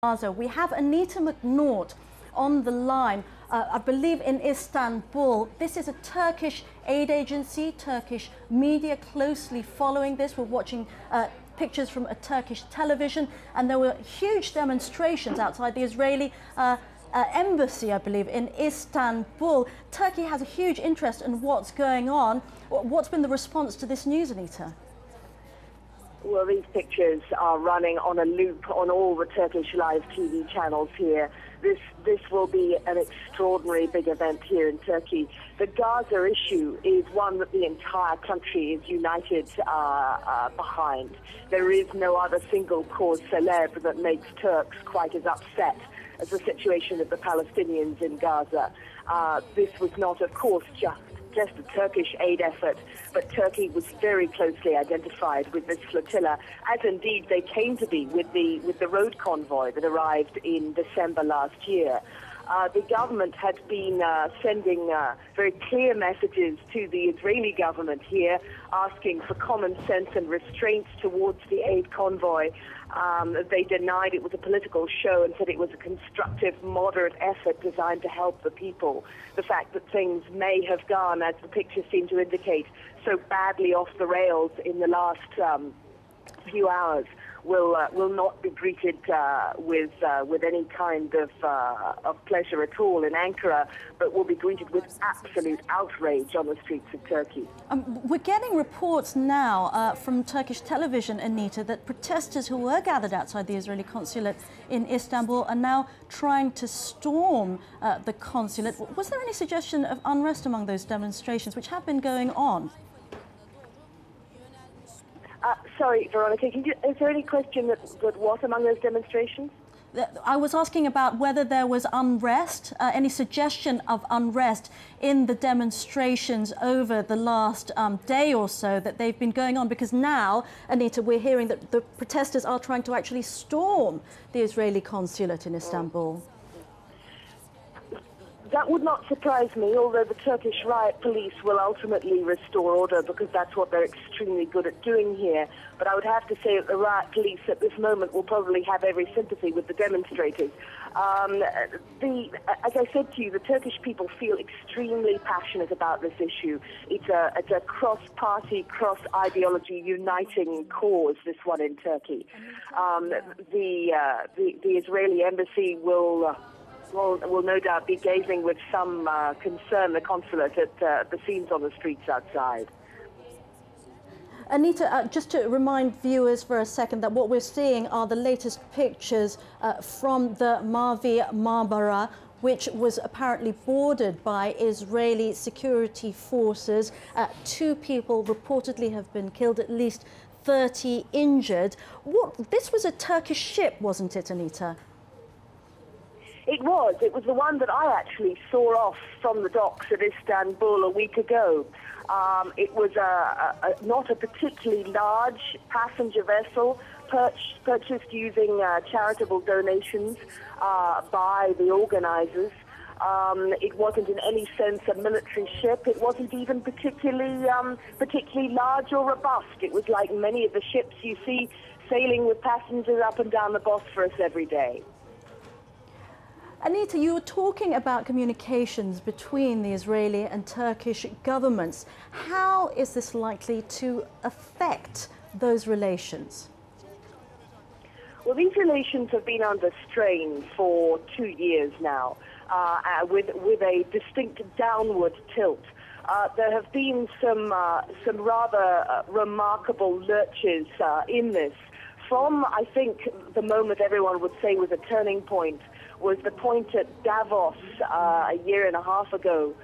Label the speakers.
Speaker 1: Gaza. We have Anita McNaught on the line, I believe in Istanbul. This is a Turkish aid agency, Turkish media closely following this. We're watching pictures from a Turkish television, and there were huge demonstrations outside the Israeli embassy, I believe, in Istanbul. Turkey has a huge interest in what's going on. What's been the response to this news, Anita?
Speaker 2: Well, these pictures are running on a loop on all the Turkish live TV channels here. This will be an extraordinary big event here in Turkey. The Gaza issue is one that the entire country is united behind. There is no other single cause célèbre that makes Turks quite as upset as the situation of the Palestinians in Gaza. This was not, of course, just a Turkish aid effort, but Turkey was very closely identified with this flotilla, as indeed they came to be with the road convoy that arrived in December last year. The government had been sending very clear messages to the Israeli government here, asking for common sense and restraints towards the aid convoy. They denied it was a political show and said it was a constructive, moderate effort designed to help the people. The fact that things may have gone, as the pictures seem to indicate, so badly off the rails in the last few hours will not be greeted with any kind of pleasure at all in Ankara, but will be greeted with absolute outrage on the streets of Turkey.
Speaker 1: We're getting reports now from Turkish television, Anita, that protesters who were gathered outside the Israeli consulate in Istanbul are now trying to storm the consulate. Was there any suggestion of unrest among those demonstrations, which have been going on?
Speaker 2: Sorry, Veronica, is there any question that was among those demonstrations?
Speaker 1: I was asking about whether there was unrest, any suggestion of unrest in the demonstrations over the last day or so that they've been going on, because now, Anita, we're hearing that the protesters are trying to actually storm the Israeli consulate in Istanbul.
Speaker 2: That would not surprise me, although the Turkish riot police will ultimately restore order, because that's what they're extremely good at doing here. But I would have to say that the riot police at this moment will probably have every sympathy with the demonstrators. As I said to you, the Turkish people feel extremely passionate about this issue. It's a cross-party, cross-ideology uniting cause, this one in Turkey. The Israeli embassy will no doubt be gazing with some concern, the consulate, at the scenes on the streets outside.
Speaker 1: Anita, just to remind viewers for a second that what we're seeing are the latest pictures from the MV Rachel, which was apparently boarded by Israeli security forces. 2 people reportedly have been killed, at least 30 injured. This was a Turkish ship, wasn't it, Anita?
Speaker 2: It was. It was the one that I actually saw off from the docks at Istanbul a week ago. It was not a particularly large passenger vessel, purchased using charitable donations by the organizers. It wasn't in any sense a military ship. It wasn't even particularly large or robust. It was like many of the ships you see sailing with passengers up and down the Bosphorus every day.
Speaker 1: Anita, you were talking about communications between the Israeli and Turkish governments. How is this likely to affect those relations?
Speaker 2: Well, these relations have been under strain for 2 years now, with a distinct downward tilt. There have been some rather remarkable lurches in this. From, I think, the moment everyone would say was a turning point, was the point at Davos a year and a half ago,